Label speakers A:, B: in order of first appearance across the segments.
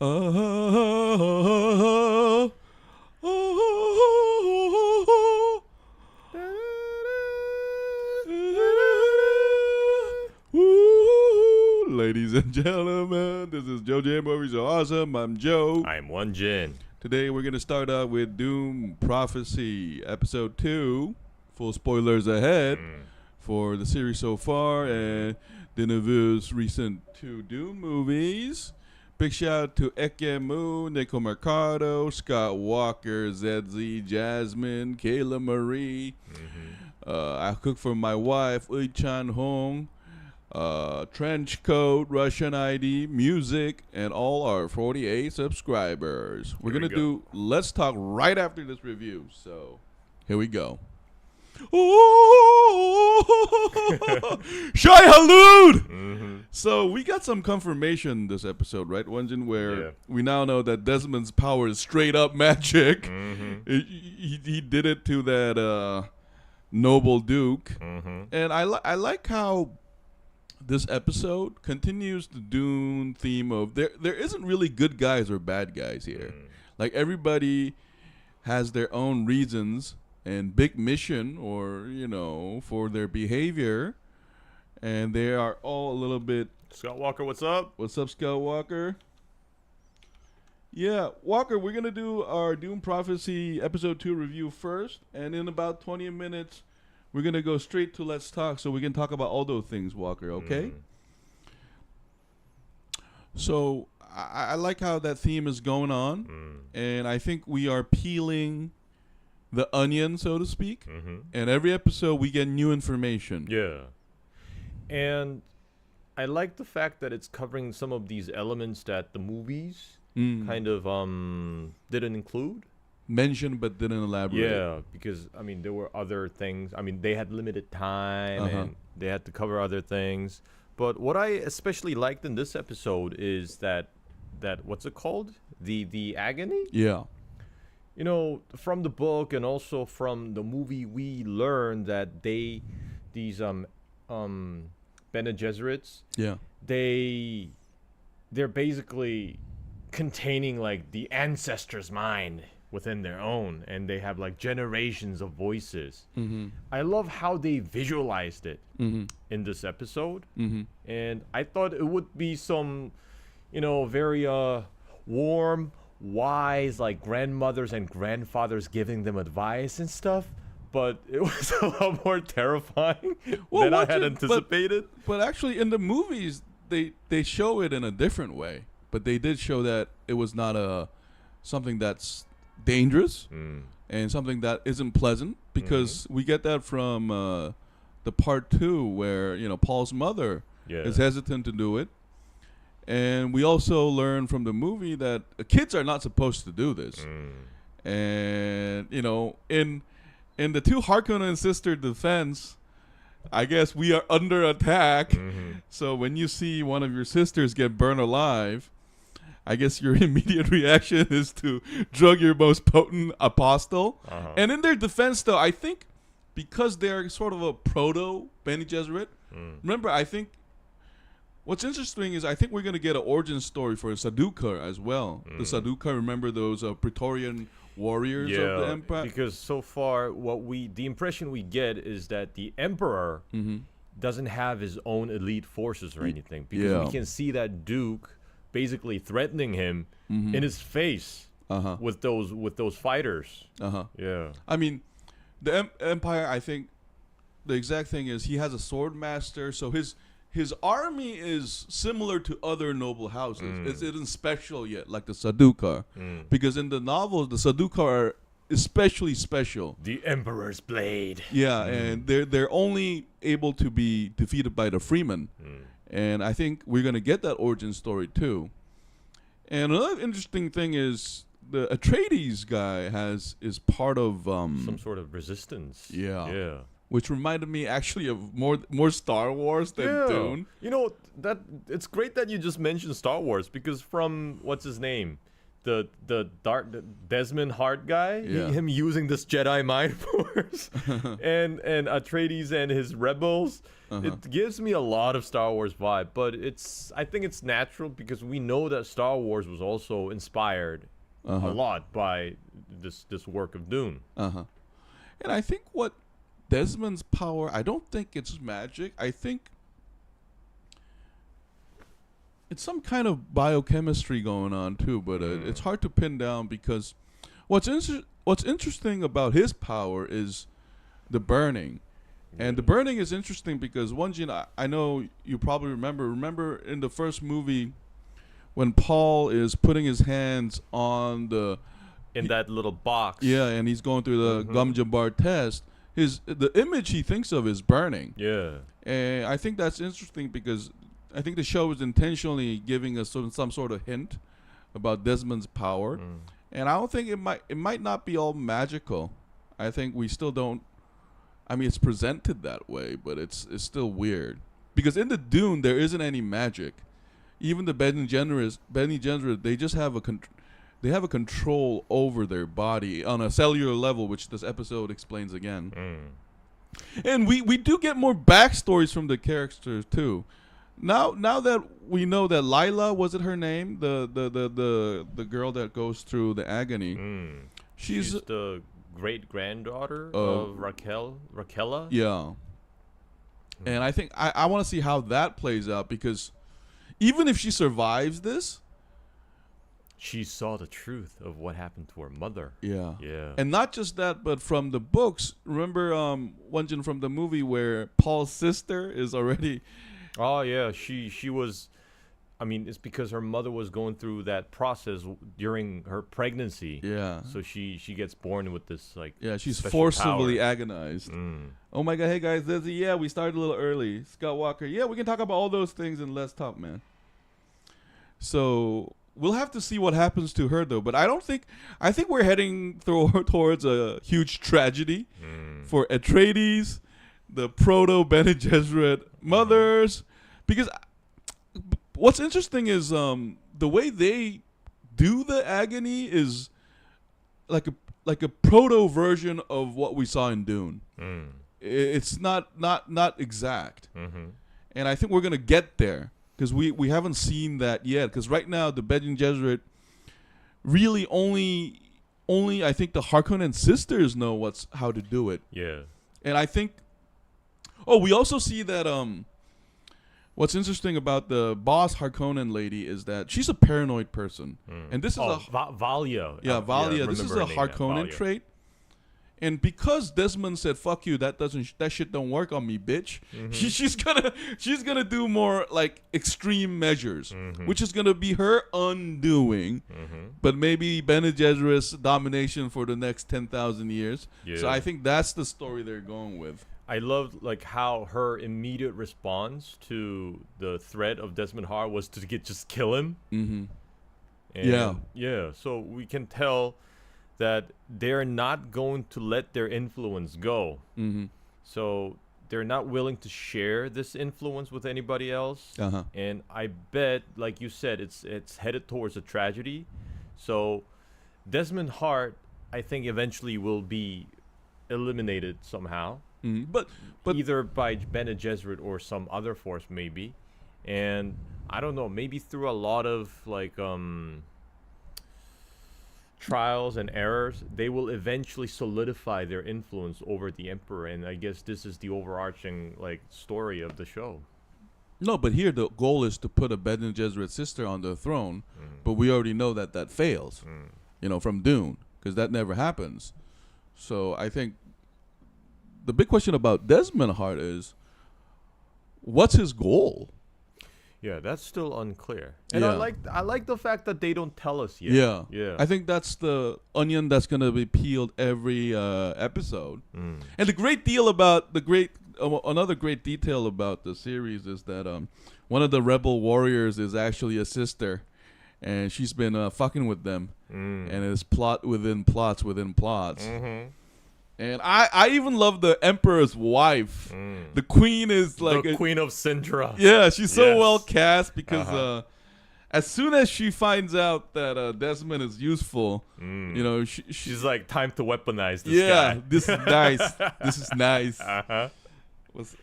A: Ladies and gentlemen, this is JoeJin Movies Are Awesome. I'm Joe.
B: I'm Won-Jin.
A: Today we're going to start out with Dune Prophecy, Episode 2. Full spoilers ahead for the series so far and Denevue's recent 2 Dune movies. Big shout out to Ekemu, Nico Mercado, Scott Walker, ZZ, Jasmine, Kayla Marie. I cook for my wife, Ui Chan Hong. Trench coat, Russian ID, music, and all our 48 subscribers. We're going to do Let's Talk right after this review. So, here we go. Shai-Hulud! So, we got some confirmation this episode, right, Won-Jin, where we now know that Desmond's power is straight up magic. He did it to that noble duke. And I like how this episode continues the Dune theme of there isn't really good guys or bad guys here. Like, everybody has their own reasons and big mission or, for their behavior. And they are all a little bit...
B: Scott Walker, what's up?
A: What's up, Scott Walker? Yeah, Walker, we're going to do our Dune Prophecy Episode 2 review first. And in about 20 minutes... we're going to go straight to Let's Talk so we can talk about all those things, Walker, okay? So I like how that theme is going on. And I think we are peeling the onion, so to speak. And every episode we get new information.
B: Yeah. And I like the fact that it's covering some of these elements that the movies kind of didn't include.
A: Mentioned but didn't elaborate.
B: Yeah, because, there were other things. They had limited time and they had to cover other things. But what I especially liked in this episode is that what's it called? The agony?
A: Yeah.
B: From the book and also from the movie, we learned that these Bene Gesserits, they're basically containing like the ancestor's mind within their own, and they have like generations of voices. I love how they visualized it in this episode, and I thought it would be some, very warm, wise, like grandmothers and grandfathers giving them advice and stuff. But it was a lot more terrifying than I had anticipated.
A: But actually, in the movies, they show it in a different way. But they did show that it was not something that's dangerous and something that isn't pleasant, because we get that from the part 2 where Paul's mother is hesitant to do it, and we also learn from the movie that kids are not supposed to do this, and in the 2 Harkonnen sister defense, I guess we are under attack. So when you see one of your sisters get burned alive, I guess your immediate reaction is to drug your most potent apostle. And in their defense, though, I think because they're sort of a proto-Bene Gesserit, remember, I think what's interesting is I think we're going to get an origin story for Sardaukar as well. The Sardaukar, remember those Praetorian warriors of the Empire?
B: Because so far, the impression we get is that the Emperor doesn't have his own elite forces or anything. Because we can see that Duke basically threatening him in his face with those fighters. Yeah.
A: The Empire, I think the exact thing is he has a sword master, so his army is similar to other noble houses. It isn't special yet, like the Sardaukar. Because in the novels, the Sardaukar are especially special.
B: The Emperor's blade.
A: Yeah, and they're only able to be defeated by the Freemen. And I think we're going to get that origin story too. And another interesting thing is the Atreides guy is part of
B: some sort of resistance. Yeah.
A: Which reminded me actually of more Star Wars than Dune.
B: That it's great that you just mentioned Star Wars, because from what's his name, the Desmond Hart guy, him using this Jedi mind force, and Atreides and his rebels. It gives me a lot of Star Wars vibe, but I think it's natural because we know that Star Wars was also inspired a lot by this work of Dune.
A: And I think what Desmond's power, I don't think it's magic. I think it's some kind of biochemistry going on too, but it's hard to pin down because what's interesting about his power is the burning. And the burning is interesting because Won-Jin, I know you probably remember in the first movie when Paul is putting his hands on
B: that little box.
A: Yeah, and he's going through the Jabbar test. The image he thinks of is burning.
B: Yeah. And
A: I think that's interesting because I think the show is intentionally giving us some sort of hint about Desmond's power. And I don't think it might not be all magical. I think we still don't. I mean, it's presented that way, but it's still weird because in the Dune there isn't any magic. Even the Bene Gesserit, they just have a control over their body on a cellular level, which this episode explains again. And we do get more backstories from the characters too. Now that we know that Lila, was it her name, the girl that goes through the agony, she's
B: the great granddaughter of Raquella.
A: Yeah. And I think I want to see how that plays out because even if she survives this,
B: she saw the truth of what happened to her mother.
A: Yeah.
B: Yeah.
A: And not just that, but from the books, remember Won-Jin from the movie where Paul's sister is already.
B: Oh yeah, she was. I mean, it's because her mother was going through that process during her pregnancy.
A: Yeah.
B: So she gets born with this like.
A: Yeah, she's forcibly
B: power.
A: Agonized. Oh my God! Hey guys, we started a little early. Scott Walker. Yeah, we can talk about all those things in Let's Talk, man. So we'll have to see what happens to her though. But I think we're heading towards a huge tragedy for Atreides, the Proto-Bene Gesserit mothers, because. What's interesting is the way they do the agony is like a proto version of what we saw in Dune. It's not exact, and I think we're gonna get there because we haven't seen that yet. Because right now the Bene Gesserit really only I think the Harkonnen sisters know how to do it.
B: Yeah,
A: and I think we also see that what's interesting about the boss Harkonnen lady is that she's a paranoid person, and this is
B: Valia.
A: Yeah, Valia. This is a Harkonnen trait, and because Desmond said "fuck you," that shit don't work on me, bitch. She's gonna do more like extreme measures, which is gonna be her undoing, but maybe Bene Gesserit's domination for the next 10,000 years. Yeah. So I think that's the story they're going with.
B: I loved like how her immediate response to the threat of Desmond Hart was to just kill him. Yeah. So we can tell that they're not going to let their influence go. So they're not willing to share this influence with anybody else. And I bet, like you said, it's headed towards a tragedy. So Desmond Hart, I think, eventually will be eliminated somehow. But either by Bene Gesserit or some other force maybe, and I don't know, maybe through a lot of like trials and errors, they will eventually solidify their influence over the Emperor, and I guess this is the overarching like story of the show.
A: No, but here the goal is to put a Bene Gesserit sister on the throne, but we already know that fails, from Dune, because that never happens. So I think the big question about Desmond Hart is, what's his goal?
B: Yeah, that's still unclear. And I like the fact that they don't tell us yet.
A: Yeah. I think that's the onion that's going to be peeled every episode. And the great deal about another great detail about the series is that one of the rebel warriors is actually a sister, and she's been fucking with them, and it's plot within plots within plots. And I even love the Emperor's wife. The queen is like
B: the Queen of Sindra.
A: Yeah, she's so well cast because as soon as she finds out that Desmond is useful, you know,
B: she's like, time to weaponize this guy.
A: This is nice. This is nice.
B: Uh-huh.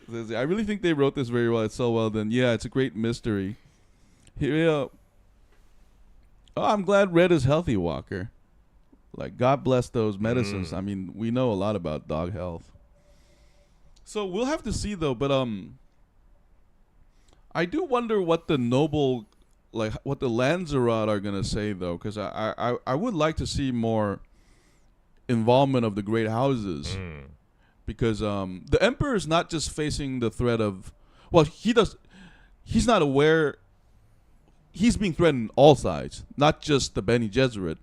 A: I really think they wrote this very well. It's so well done. Yeah, it's a great mystery. Here, oh, I'm glad Red is healthy, Walker. Like, God bless those medicines. I mean, we know a lot about dog health. So we'll have to see, though. But I do wonder what the noble, like, what the Lanzarote are gonna say, though, because I would like to see more involvement of the great houses, because the Emperor is not just facing the threat of, well, he's not aware. He's being threatened all sides, not just the Bene Gesserit,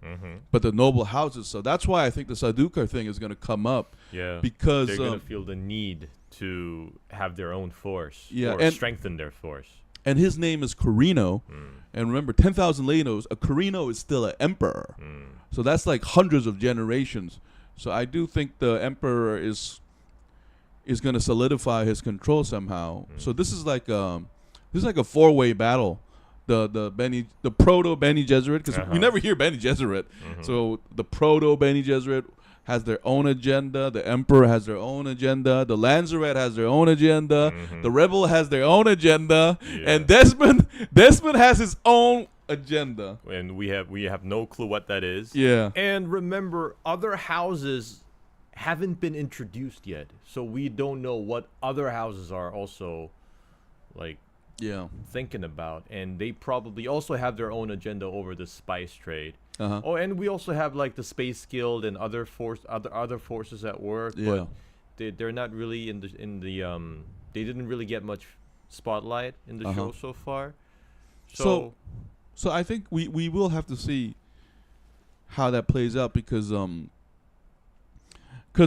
A: but the noble houses. So that's why I think the Sardaukar thing is going to come up.
B: Yeah,
A: because
B: they're going to feel the need to have their own force,
A: yeah,
B: or
A: and
B: strengthen their force.
A: And his name is Carino, and remember, 10,000 Lenos, a Carino is still an emperor. So that's like hundreds of generations. So I do think the Emperor is going to solidify his control somehow. So this is like a four-way battle. The Proto-Bene Gesserit, because we never hear Bene Gesserit. So the Proto-Bene Gesserit has their own agenda. The Emperor has their own agenda. The Lanzarote has their own agenda. The Rebel has their own agenda. And Desmond has his own agenda.
B: And we have no clue what that is.
A: Yeah.
B: And remember, other houses haven't been introduced yet. So we don't know what other houses are also, like, thinking about, and they probably also have their own agenda over the spice trade. Oh, and we also have like the Space Guild and other forces at work. But they're not really in the they didn't really get much spotlight in the show so far. So
A: I think we will have to see how that plays out, because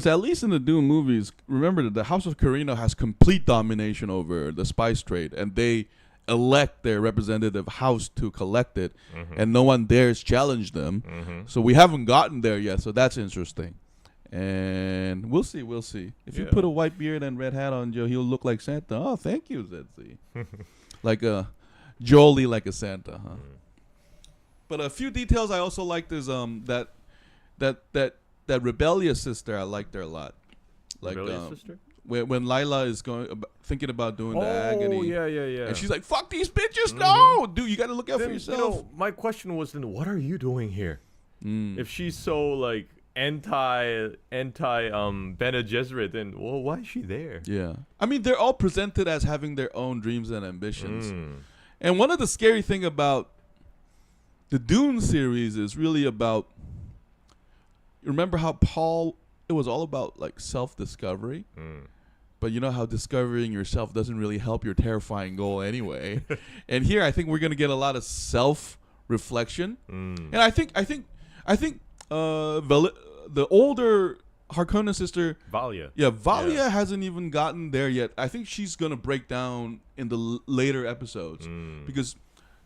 A: at least in the Dune movies, remember that the House of Carino has complete domination over the spice trade, and they elect their representative house to collect it, and no one dares challenge them. So we haven't gotten there yet, so that's interesting. And we'll see. If you put a white beard and red hat on Joe, he'll look like Santa. Oh, thank you, Zetzi. Like a Jolie, like a Santa, huh? But a few details I also liked is that rebellious sister, I liked her a lot. Like
B: rebellious sister?
A: When Lila is thinking about doing the agony.
B: Oh, yeah.
A: And she's like, "Fuck these bitches, no, dude, you got to look out for yourself."
B: You know, my question was then, what are you doing here? If she's so like anti Bene Gesserit, then why is she there?
A: Yeah, I mean, they're all presented as having their own dreams and ambitions. And one of the scary thing about the Dune series is really about. Remember how it was all about like self-discovery, but you know how discovering yourself doesn't really help your terrifying goal anyway. And here, I think we're gonna get a lot of self-reflection, and I think the older Harkonnen sister, Valia hasn't even gotten there yet. I think she's gonna break down in the later episodes because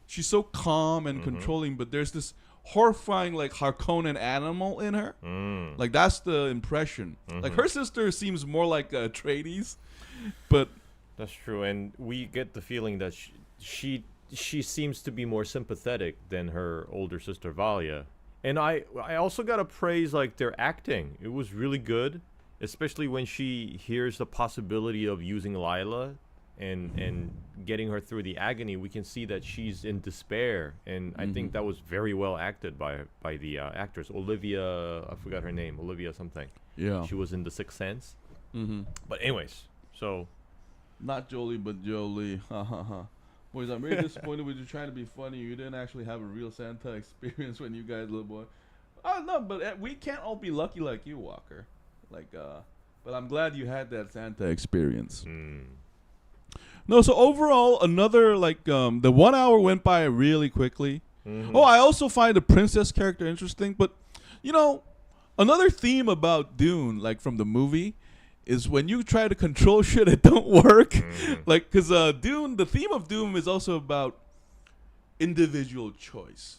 A: she's so calm and controlling, but there's this horrifying like Harkonnen animal in her. Like that's the impression. Like her sister seems more like a Atreides, but
B: that's true. And we get the feeling that she seems to be more sympathetic than her older sister Valia. And I also gotta praise like their acting. It was really good, especially when she hears the possibility of using Lila and getting her through the agony. We can see that she's in despair, and I think that was very well acted by the actress Olivia. I forgot her name, Olivia something. Yeah, she was in The Sixth Sense. But anyways, so
A: not Jolie, but Jolie. Boys, I'm really disappointed with you trying to be funny. You didn't actually have a real Santa experience when you guys, little boy. Oh no, but we can't all be lucky like you, Walker. Like, but I'm glad you had that Santa experience. No, so overall, another, like, the 1 hour went by really quickly. Oh, I also find the princess character interesting. But, you know, another theme about Dune, like, from the movie, is when you try to control shit, it don't work. Like, because Dune, the theme of Dune is also about individual choice.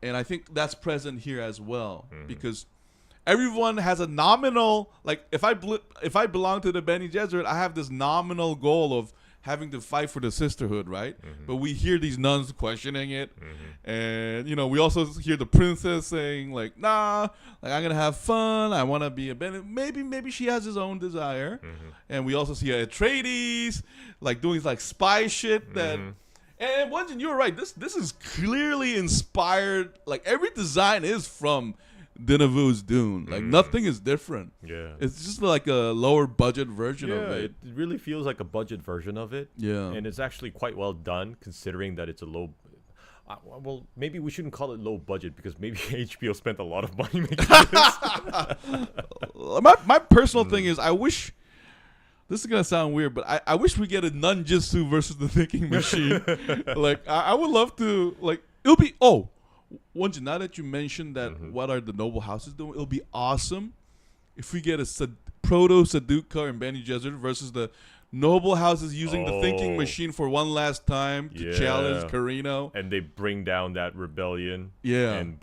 A: And I think that's present here as well. Because everyone has a nominal, like if I belong to the Bene Gesserit, I have this nominal goal of having to fight for the sisterhood, right? But we hear these nuns questioning it, and we also hear the princess saying like, "Nah, like I'm gonna have fun. I want to be a Bene." Maybe she has his own desire, and we also see Atreides like doing like spy shit that. And Won-Jin, you were right. This is clearly inspired. Like every design is from Villeneuve's Dune. Like nothing is different. Yeah, it's just like a lower budget version of it.
B: It really feels like a budget version of it. Yeah, and it's actually quite well done considering that it's a low. Well, maybe we shouldn't call it low budget because maybe HBO spent a lot of money making this.
A: my personal thing is, I wish. This is gonna sound weird, but I wish we get a Nunjutsu versus the thinking machine. Like I would love to. Like it'll be. Oh. Won-Jin, now that you mentioned that what are the noble houses doing, it'll be awesome if we get a Proto-Sisterhood and Bene Gesserit versus the noble houses using the thinking machine for one last time to challenge Carino.
B: And they bring down that rebellion. Yeah. And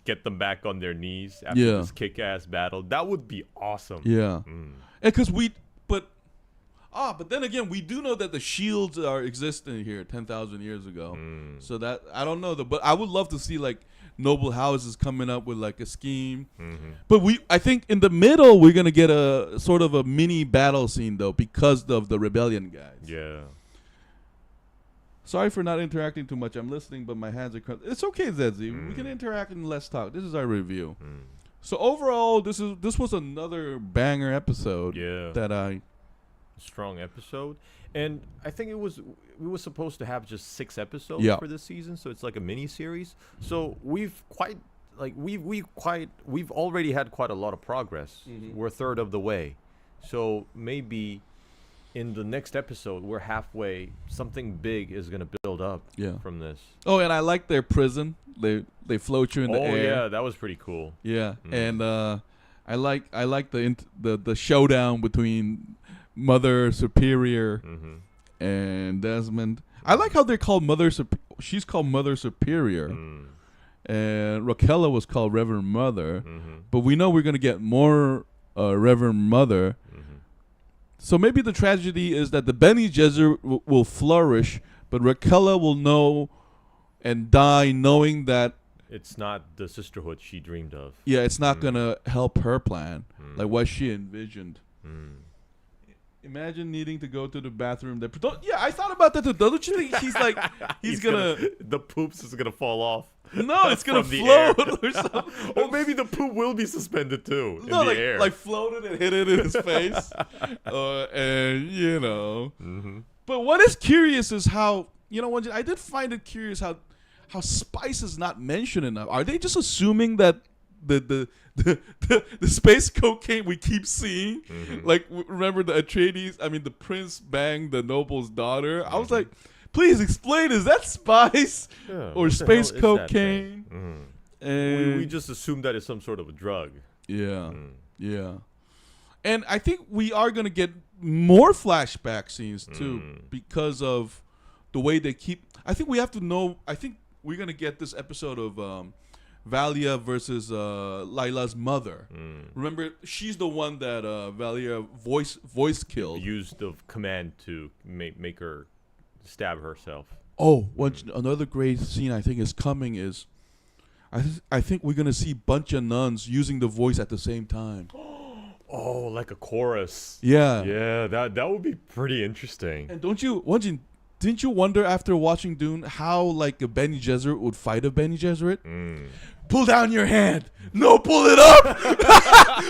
B: get them back on their knees after this kick-ass battle. That would be awesome.
A: Yeah. Because but then again, we do know that the shields are existing here 10,000 years ago. So that, I don't know. But I would love to see, like, noble houses coming up with, like, a scheme. But I think in the middle, we're going to get a sort of a mini battle scene, though, because of the rebellion guys. Yeah. Sorry for not interacting too much. I'm listening, but my hands are... It's okay, Zedzi. We can interact and let's talk. This is our review. So overall, this was another banger episode that
B: strong episode, and I think we were supposed to have just 6 episodes for this season, so it's like a mini series. So we've already had quite a lot of progress. We're a third of the way, so maybe in the next episode we're halfway. Something big is gonna build up from this.
A: Oh, and I like their prison. They float you in the air.
B: Oh yeah, that was pretty cool.
A: Yeah, and I like the showdown between Mother Superior and Desmond. I like how they're called she's called Mother Superior, and Raquella was called Reverend Mother. But we know we're gonna get more Reverend Mother. So maybe the tragedy is that the Bene Gesserit will flourish, but Raquella will know and die knowing that
B: it's not the sisterhood she dreamed of.
A: Yeah, it's not gonna help her plan, like what she envisioned. Imagine needing to go to the bathroom. I thought about that too. Don't you think he's gonna
B: the poops is gonna fall off?
A: No, it's gonna float or something.
B: Or maybe the poop will be suspended too in the air.
A: Like floated and hit it in his face. But what is curious is how I did find it curious how spice is not mentioned enough. Are they just assuming that the space cocaine we keep seeing, like remember the Atreides? I mean, the prince banged the noble's daughter. I was like, please explain. Is that spice or space cocaine?
B: And we just assume that it's some sort of a drug.
A: Yeah, yeah. And I think we are gonna get more flashback scenes too because of the way they keep. I think we have to know. I think we're gonna get this episode of Valia versus Lila's mother. Remember, she's the one that Valia voice killed.
B: Used the command to make her stab herself.
A: Oh, another great scene I think is coming is, I think we're gonna see a bunch of nuns using the voice at the same time.
B: Oh, like a chorus.
A: Yeah.
B: Yeah, that would be pretty interesting.
A: And Won-Jin, didn't you wonder after watching Dune how like a Bene Gesserit would fight a Bene Gesserit? Pull down your hand. No, pull it up.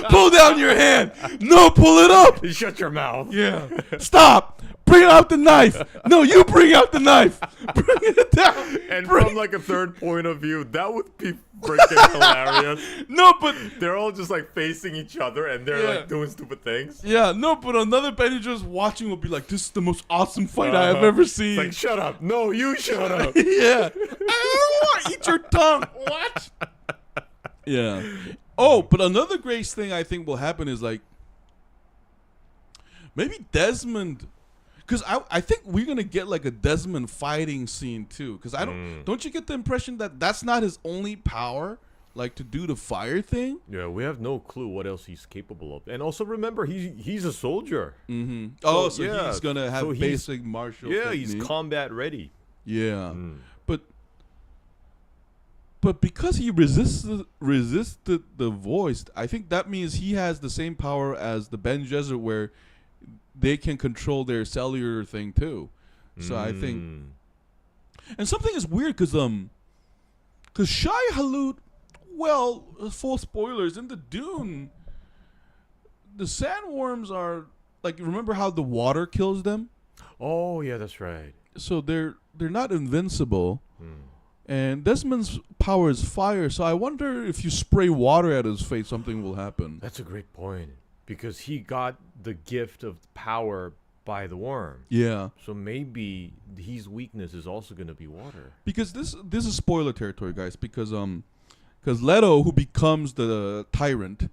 A: Pull down your hand. No, pull it up.
B: Shut your mouth.
A: Yeah. Stop. Bring out the knife. No, you bring out the knife. Bring it down.
B: And from like a third point of view, that would be freaking hilarious.
A: No, but
B: they're all just like facing each other and they're like doing stupid things.
A: Yeah, no, but another Bene Gesserit watching will be like, this is the most awesome fight I have ever seen.
B: It's like, shut up. No, you shut up.
A: Yeah. I don't want to eat your tongue. What? Yeah. Oh, but another great thing I think will happen is like maybe Desmond, because I think we're gonna get like a Desmond fighting scene too. Because don't you get the impression that that's not his only power? like to do the fire thing.
B: Yeah, we have no clue what else he's capable of. And also remember, he's a soldier.
A: Mm-hmm.
B: So,
A: He's gonna have basic martial.
B: Yeah,
A: technique.
B: he's combat ready.
A: Yeah, but because he resisted the voice, I think that means he has the same power as the Bene Gesserit, where they can control their cellular thing too. So I think, and something is weird because Shai-Hulud, well, full spoilers, in the Dune, the sandworms are like, remember how the water kills them?
B: Oh yeah, that's right.
A: So they're not invincible. And Desmond's power is fire, so I wonder if you spray water at his face, something will happen.
B: That's a great point, because he got the gift of power by the worm.
A: Yeah.
B: So maybe his weakness is also going to be water.
A: Because this is spoiler territory, guys. Because Leto, who becomes the tyrant,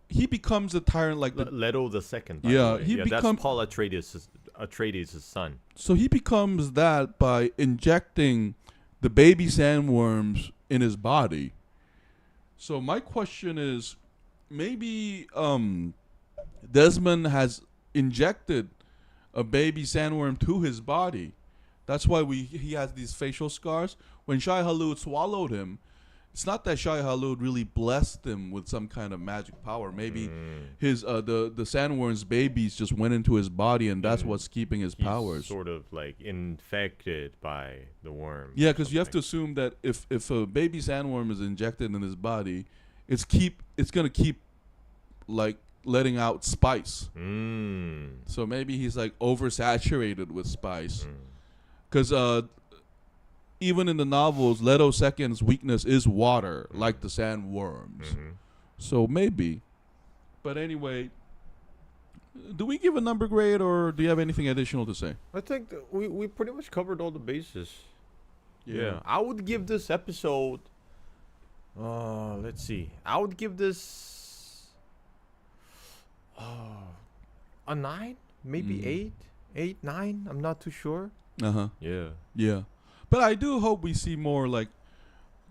A: he becomes the tyrant like the
B: Leto the Second.
A: Yeah,
B: that's Paul Atreides' son.
A: So he becomes that by injecting the baby sandworms in his body. So my question is, maybe Desmond has injected a baby sandworm to his body. That's why he has these facial scars. When Shai-Hulud swallowed him, it's not that Shai-Hulud really blessed him with some kind of magic power. Maybe his the sandworm's babies just went into his body, and that's what's keeping his powers.
B: Sort of like infected by the worm.
A: Yeah, because you have to assume that if a baby sandworm is injected in his body, it's gonna keep like letting out spice. So maybe he's like oversaturated with spice. Because even in the novels, Leto Second's weakness is water, like the sandworms. So maybe. But anyway, do we give a number grade, or do you have anything additional to say?
B: I think that we pretty much covered all the bases. Yeah. I would give this episode... let's see. I would give this... a 9? Maybe 8? 8, 9? I'm not too sure.
A: Uh-huh.
B: Yeah.
A: Yeah. But I do hope we see more like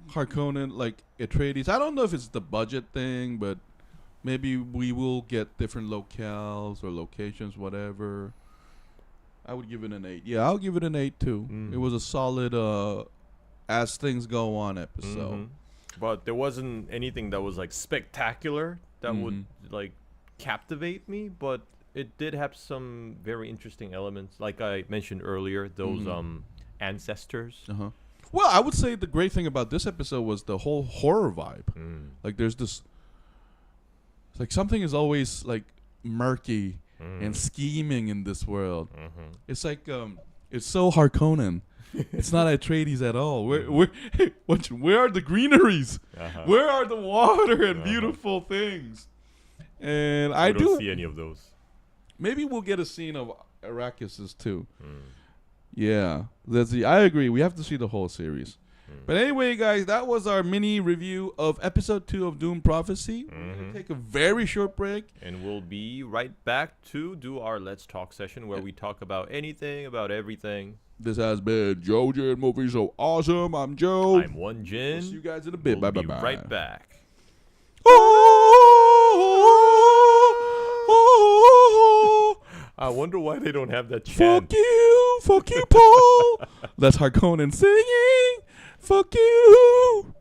A: Harkonnen, like Atreides. I don't know if it's the budget thing, but maybe we will get different locales or locations, whatever. I would give it an 8. Yeah, I'll give it an 8 too. It was a solid as things go on episode.
B: But there wasn't anything that was like spectacular that would like captivate me, but it did have some very interesting elements. Like I mentioned earlier, those ancestors.
A: Well, I would say the great thing about this episode was the whole horror vibe. Like there's this, it's like something is always like murky and scheming in this world. It's like it's so Harkonnen. It's not Atreides at all. Where are the greeneries? Where are the water and beautiful things? And I don't
B: see any of those.
A: Maybe we'll get a scene of Arrakis too. Yeah, I agree. We have to see the whole series. But anyway, guys, that was our mini review of episode 2 of Dune Prophecy. We're going to take a very short break.
B: And we'll be right back to do our Let's Talk session where we talk about anything, about everything.
A: This has been JoeJin Movie So Awesome. I'm Joe.
B: I'm Won-Jin.
A: We'll see you guys in a bit.
B: We'll
A: Bye.
B: be right back. I wonder why they don't have that chant.
A: Fuck you, Paul. That's Harkonnen singing. Fuck you.